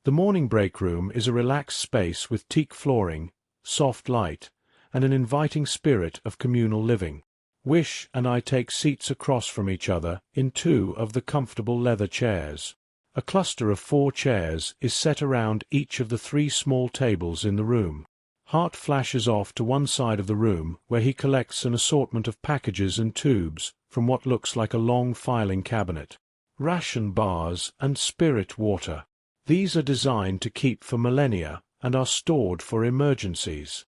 The morning break room is a relaxed space with teak flooring, soft light, and an inviting spirit of communal living. Wish and I take seats across from each other in two of the comfortable leather chairs. A cluster of 4 chairs is set around each of the 3 small tables in the room. Hart flashes off to one side of the room where he collects an assortment of packages and tubes from what looks like a long filing cabinet. Ration bars and spirit water. These are designed to keep for millennia and are stored for emergencies.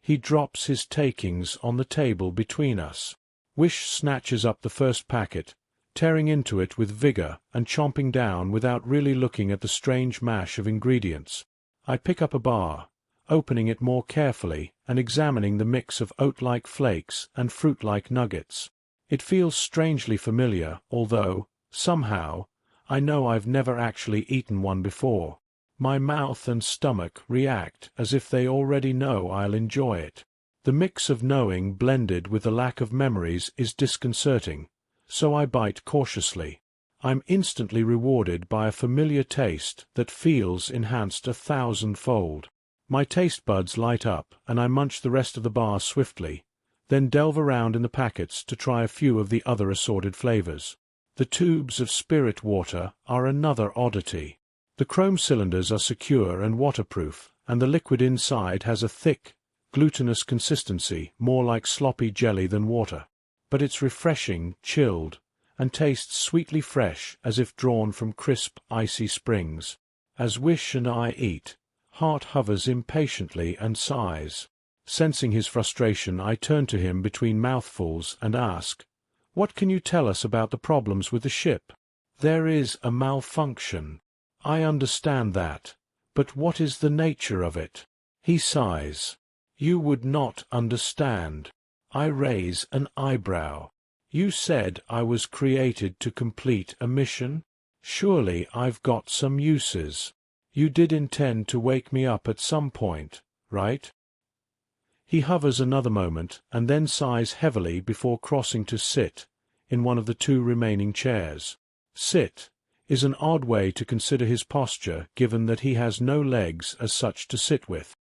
He drops his takings on the table between us. Wish snatches up the first packet, tearing into it with vigor and chomping down without really looking at the strange mash of ingredients. I pick up a bar, opening it more carefully and examining the mix of oat-like flakes and fruit-like nuggets. It feels strangely familiar, although, somehow, I know I've never actually eaten one before. My mouth and stomach react as if they already know I'll enjoy it. The mix of knowing blended with the lack of memories is disconcerting, so I bite cautiously. I'm instantly rewarded by a familiar taste that feels enhanced 1,000-fold. My taste buds light up, and I munch the rest of the bar swiftly, then delve around in the packets to try a few of the other assorted flavors. The tubes of spirit water are another oddity. The chrome cylinders are secure and waterproof, and the liquid inside has a thick, glutinous consistency, more like sloppy jelly than water. But it's refreshing, chilled, and tastes sweetly fresh as if drawn from crisp, icy springs. As Wish and I eat, Hart hovers impatiently and sighs. Sensing his frustration, I turn to him between mouthfuls and ask, "What can you tell us about the problems with the ship?" "There is a malfunction. I understand that, but what is the nature of it?" He sighs. "You would not understand." I raise an eyebrow. "You said I was created to complete a mission? Surely I've got some uses. You did intend to wake me up at some point, right?" He hovers another moment and then sighs heavily before crossing to sit in one of the 2 remaining chairs. Sit is an odd way to consider his posture given that he has no legs as such to sit with.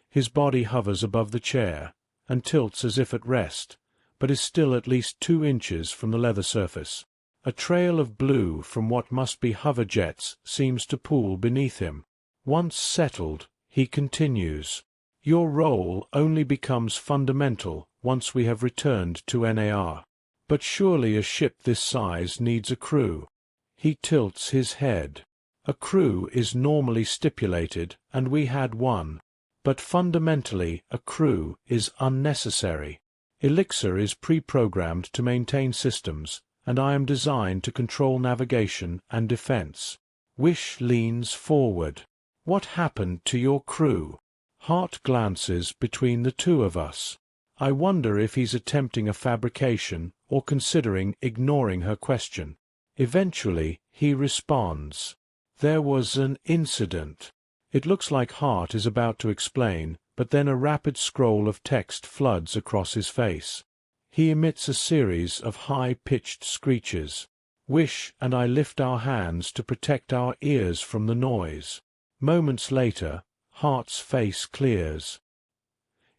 His body hovers above the chair and tilts as if at rest, but is still at least 2 inches from the leather surface. A trail of blue from what must be hover jets seems to pool beneath him. Once settled, he continues, "Your role only becomes fundamental once we have returned to NAR. But surely a ship this size needs a crew." He tilts his head. "A crew is normally stipulated, and we had one. But fundamentally a crew is unnecessary. Elixir is pre-programmed to maintain systems, and I am designed to control navigation and defense." Wish leans forward. "What happened to your crew?" Hart glances between the 2 of us. I wonder if he's attempting a fabrication or considering ignoring her question. Eventually, he responds, "There was an incident." It looks like Hart is about to explain, but then a rapid scroll of text floods across his face. He emits a series of high-pitched screeches. Wish and I lift our hands to protect our ears from the noise. Moments later, Hart's face clears.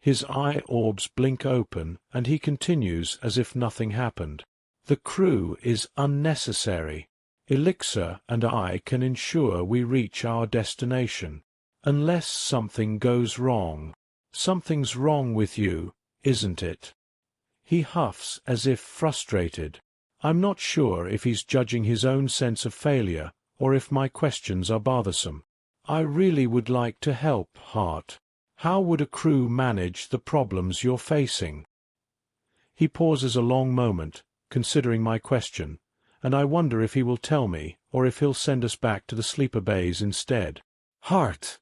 His eye orbs blink open, and he continues as if nothing happened. "The crew is unnecessary. Elixir and I can ensure we reach our destination. Unless something goes wrong." "Something's wrong with you, isn't it?" He huffs as if frustrated. I'm not sure if he's judging his own sense of failure or if my questions are bothersome. "I really would like to help, Hart. How would a crew manage the problems you're facing?" He pauses a long moment, considering my question, and I wonder if he will tell me or if he'll send us back to the sleeper bays instead. "Hart!"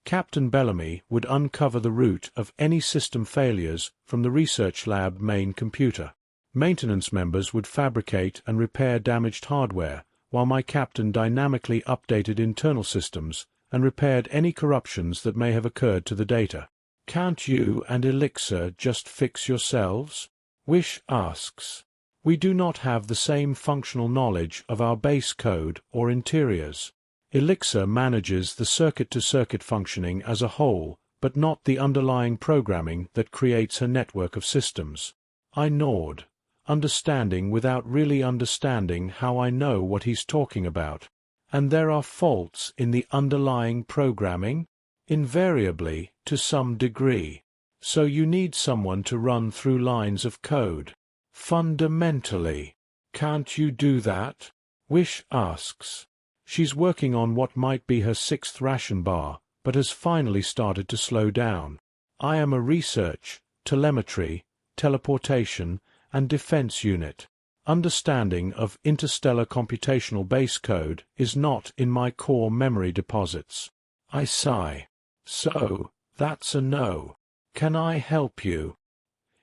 Captain Bellamy would uncover the root of any system failures from the research lab main computer. Maintenance members would fabricate and repair damaged hardware, while my captain dynamically updated internal systems and repaired any corruptions that may have occurred to the data. "Can't you and Elixir just fix yourselves?" Wish asks. "We do not have the same functional knowledge of our base code or interiors. Elixir manages the circuit-to-circuit functioning as a whole, but not the underlying programming that creates her network of systems. I nod, understanding without really understanding how I know what he's talking about. And there are faults in the underlying programming? Invariably, to some degree. So you need someone to run through lines of code. Fundamentally. Can't you do that? Wish asks. She's working on what might be her 6th ration bar, but has finally started to slow down. I am a research, telemetry, teleportation, and defense unit. Understanding of interstellar computational base code is not in my core memory deposits. I sigh. So, that's a no. Can I help you?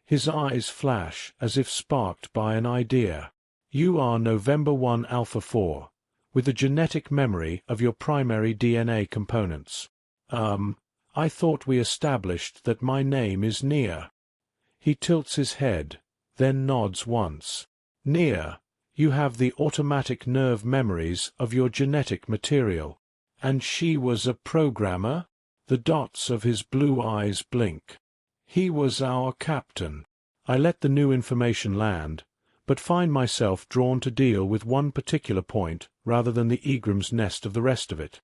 His eyes flash as if sparked by an idea. You are November 1 Alpha 4, with a genetic memory of your primary DNA components. I thought we established that my name is Nia. He tilts his head, then nods once. Nia, you have the automatic nerve memories of your genetic material. And she was a programmer? The dots of his blue eyes blink. He was our captain. I let the new information land, but find myself drawn to deal with one particular point rather than the egram's nest of the rest of it.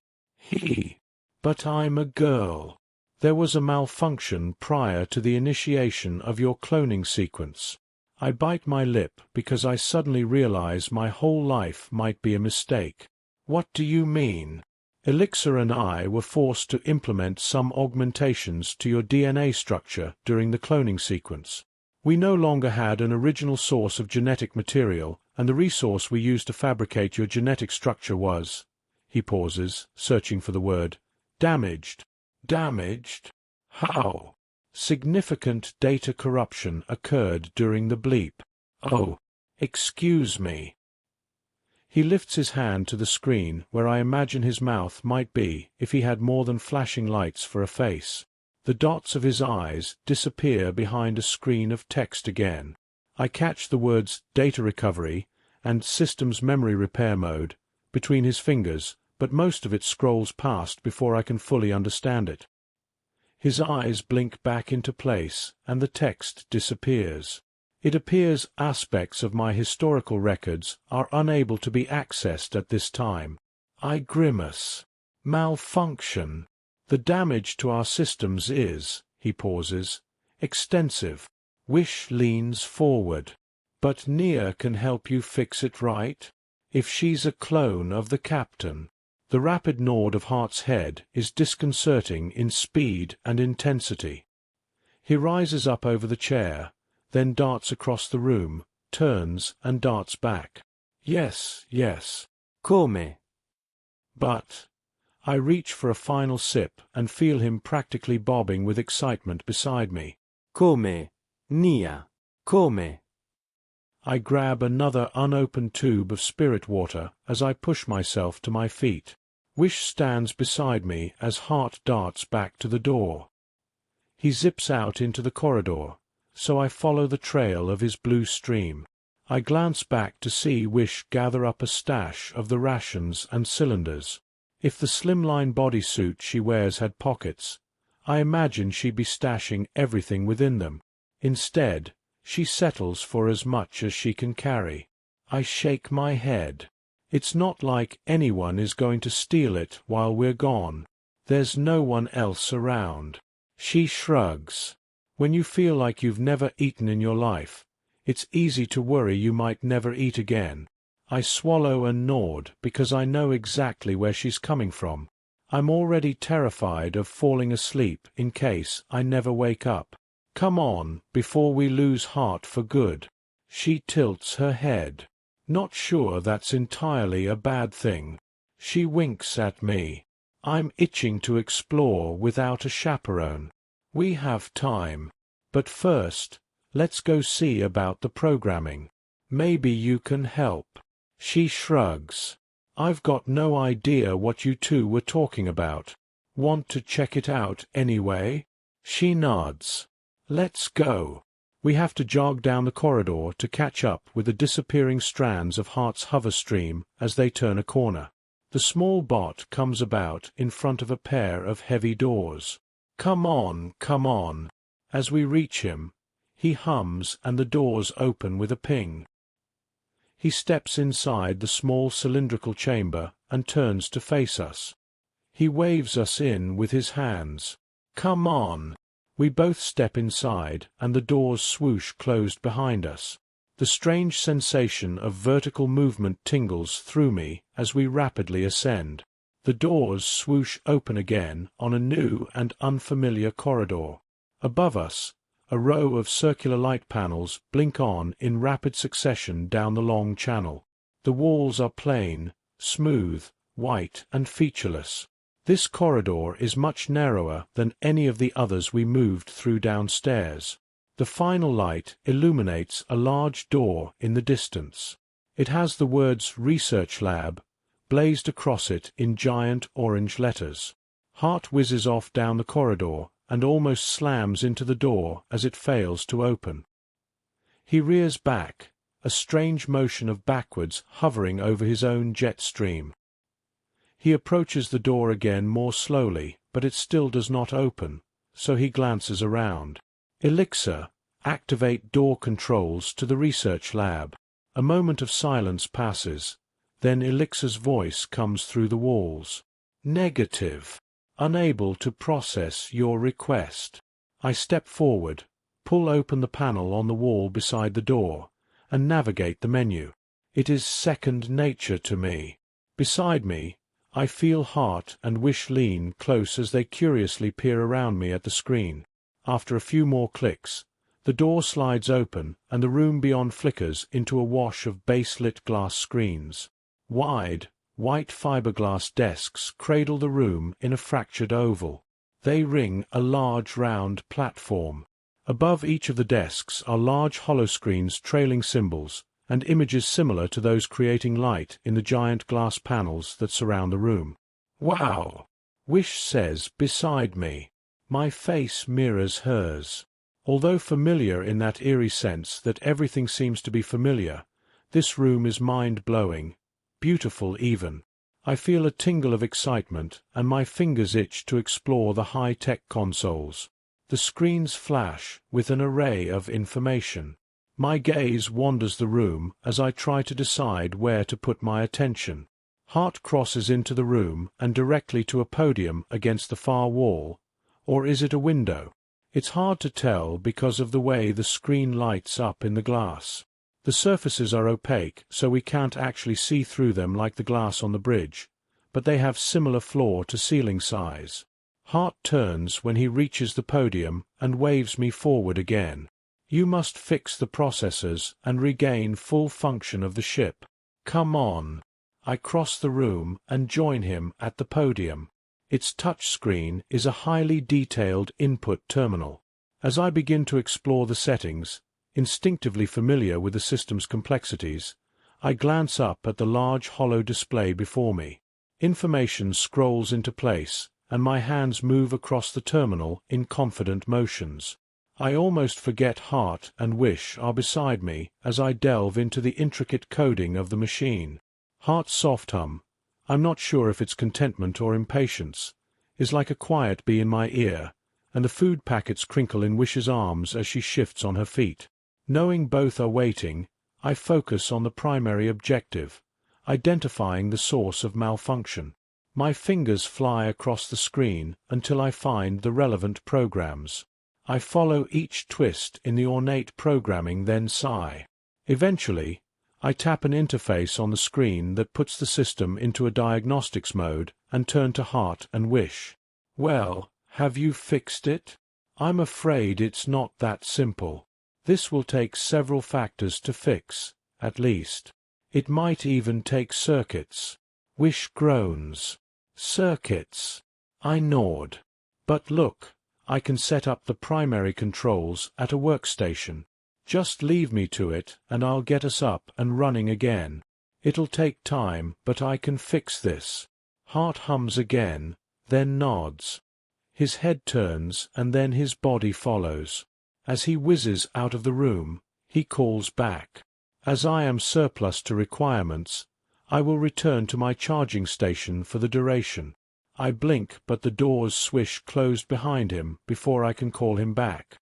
But I'm a girl. There was a malfunction prior to the initiation of your cloning sequence. I bite my lip because I suddenly realize my whole life might be a mistake. What do you mean? Elixir and I were forced to implement some augmentations to your DNA structure during the cloning sequence. We no longer had an original source of genetic material, and the resource we used to fabricate your genetic structure was, he pauses, searching for the word, damaged. Damaged? How? Significant data corruption occurred during the bleep. Oh, excuse me. He lifts his hand to the screen where I imagine his mouth might be if he had more than flashing lights for a face. The dots of his eyes disappear behind a screen of text again. I catch the words data recovery and systems memory repair mode between his fingers, but most of it scrolls past before I can fully understand it. His eyes blink back into place, and the text disappears. It appears aspects of my historical records are unable to be accessed at this time. I grimace. Malfunction. The damage to our systems is, he pauses, extensive. Wish leans forward. But Nia can help you fix it, right? If she's a clone of the captain. The rapid nod of Hart's head is disconcerting in speed and intensity. He rises up over the chair, then darts across the room, turns and darts back. Yes, yes. Come? But I reach for a final sip and feel him practically bobbing with excitement beside me. Come? Nia? Come? I grab another unopened tube of spirit water as I push myself to my feet. Wish stands beside me as Hart darts back to the door. He zips out into the corridor, so I follow the trail of his blue stream. I glance back to see Wish gather up a stash of the rations and cylinders. If the slimline bodysuit she wears had pockets, I imagine she'd be stashing everything within them. Instead, she settles for as much as she can carry. I shake my head. It's not like anyone is going to steal it while we're gone. There's no one else around. She shrugs. When you feel like you've never eaten in your life, it's easy to worry you might never eat again. I swallow and nod because I know exactly where she's coming from. I'm already terrified of falling asleep in case I never wake up. Come on, before we lose Hart for good. She tilts her head. Not sure that's entirely a bad thing. She winks at me. I'm itching to explore without a chaperone. We have time. But first, let's go see about the programming. Maybe you can help. She shrugs. I've got no idea what you two were talking about. Want to check it out anyway? She nods. Let's go. We have to jog down the corridor to catch up with the disappearing strands of Hart's hover stream as they turn a corner. The small bot comes about in front of a pair of heavy doors. Come on, come on. As we reach him, he hums and the doors open with a ping. He steps inside the small cylindrical chamber and turns to face us. He waves us in with his hands. Come on. We both step inside and the doors swoosh closed behind us. The strange sensation of vertical movement tingles through me as we rapidly ascend. The doors swoosh open again on a new and unfamiliar corridor. Above us, a row of circular light panels blink on in rapid succession down the long channel. The walls are plain, smooth, white and featureless. This corridor is much narrower than any of the others we moved through downstairs. The final light illuminates a large door in the distance. It has the words Research Lab blazed across it in giant orange letters. Hart whizzes off down the corridor and almost slams into the door as it fails to open. He rears back, a strange motion of backwards hovering over his own jet stream. He approaches the door again more slowly, but it still does not open, so he glances around. Elixir, activate door controls to the research lab. A moment of silence passes, then Elixir's voice comes through the walls. Negative. Unable to process your request. I step forward, pull open the panel on the wall beside the door, and navigate the menu. It is second nature to me. Beside me, I feel Hart and Wish lean close as they curiously peer around me at the screen. After a few more clicks, the door slides open and the room beyond flickers into a wash of base-lit glass screens. Wide, white fiberglass desks cradle the room in a fractured oval. They ring a large round platform. Above each of the desks are large holoscreens trailing symbols and images similar to those creating light in the giant glass panels that surround the room. Wow! Wish says beside me. My face mirrors hers. Although familiar in that eerie sense that everything seems to be familiar, this room is mind-blowing, beautiful even. I feel a tingle of excitement and my fingers itch to explore the high-tech consoles. The screens flash with an array of information. My gaze wanders the room as I try to decide where to put my attention. Hart crosses into the room and directly to a podium against the far wall. Or is it a window? It's hard to tell because of the way the screen lights up in the glass. The surfaces are opaque, so we can't actually see through them like the glass on the bridge, but they have similar floor-to-ceiling size. Hart turns when he reaches the podium and waves me forward again. You must fix the processors and regain full function of the ship. Come on. I cross the room and join him at the podium. Its touch screen is a highly detailed input terminal. As I begin to explore the settings, instinctively familiar with the system's complexities, I glance up at the large hollow display before me. Information scrolls into place, and my hands move across the terminal in confident motions. I almost forget Hart and Wish are beside me as I delve into the intricate coding of the machine. Hart's soft hum, I'm not sure if it's contentment or impatience, is like a quiet bee in my ear, and the food packets crinkle in Wish's arms as she shifts on her feet. Knowing both are waiting, I focus on the primary objective, identifying the source of malfunction. My fingers fly across the screen until I find the relevant programs. I follow each twist in the ornate programming, then sigh. Eventually, I tap an interface on the screen that puts the system into a diagnostics mode and turn to Hart and Wish. Well, have you fixed it? I'm afraid it's not that simple. This will take several factors to fix, at least. It might even take circuits. Wish groans. Circuits. I nod. But look, I can set up the primary controls at a workstation. Just leave me to it and I'll get us up and running again. It'll take time, but I can fix this. Hart hums again, then nods. His head turns and then his body follows. As he whizzes out of the room, he calls back. As I am surplus to requirements, I will return to my charging station for the duration. I blink, but the doors swish closed behind him before I can call him back.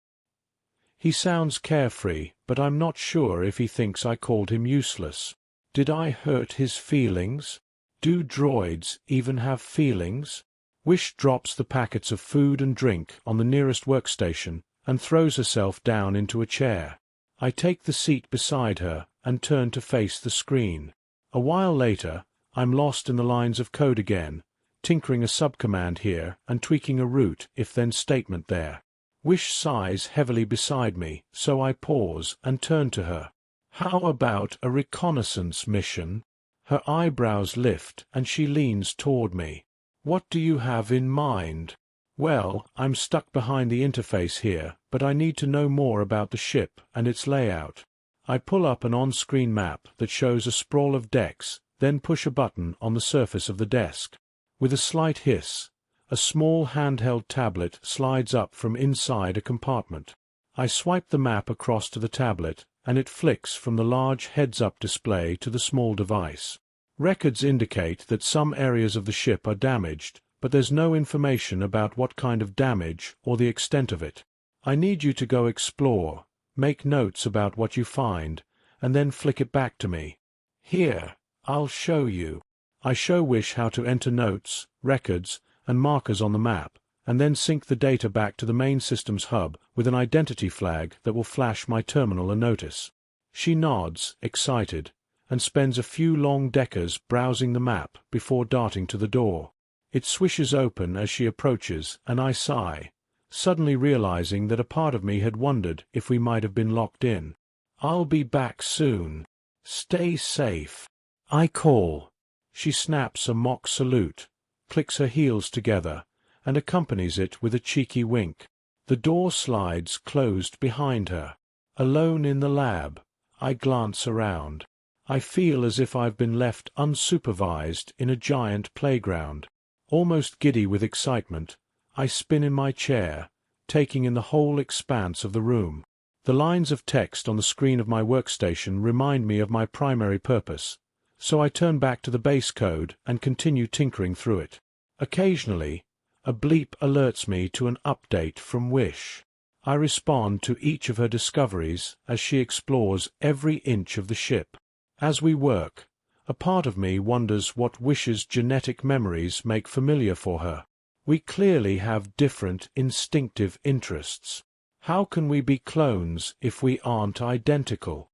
He sounds carefree, but I'm not sure if he thinks I called him useless. Did I hurt his feelings? Do droids even have feelings? Wish drops the packets of food and drink on the nearest workstation and throws herself down into a chair. I take the seat beside her and turn to face the screen. A while later, I'm lost in the lines of code again, tinkering a subcommand here and tweaking a route if-then statement there. Wish sighs heavily beside me, so I pause and turn to her. How about a reconnaissance mission? Her eyebrows lift and she leans toward me. What do you have in mind? Well, I'm stuck behind the interface here, but I need to know more about the ship and its layout. I pull up an on-screen map that shows a sprawl of decks, then push a button on the surface of the desk. With a slight hiss, a small handheld tablet slides up from inside a compartment. I swipe the map across to the tablet, and it flicks from the large heads-up display to the small device. Records indicate that some areas of the ship are damaged, but there's no information about what kind of damage or the extent of it. I need you to go explore, make notes about what you find, and then flick it back to me. Here, I'll show you. I show Wish how to enter notes, records, and markers on the map, and then sync the data back to the main system's hub with an identity flag that will flash my terminal a notice. She nods, excited, and spends a few long deckers browsing the map before darting to the door. It swishes open as she approaches, and I sigh, suddenly realizing that a part of me had wondered if we might have been locked in. I'll be back soon. Stay safe. I call. She snaps a mock salute, clicks her heels together, and accompanies it with a cheeky wink. The door slides closed behind her. Alone in the lab, I glance around. I feel as if I've been left unsupervised in a giant playground. Almost giddy with excitement, I spin in my chair, taking in the whole expanse of the room. The lines of text on the screen of my workstation remind me of my primary purpose, so I turn back to the base code and continue tinkering through it. Occasionally, a bleep alerts me to an update from Wish. I respond to each of her discoveries as she explores every inch of the ship. As we work, a part of me wonders what Wish's genetic memories make familiar for her. We clearly have different instinctive interests. How can we be clones if we aren't identical?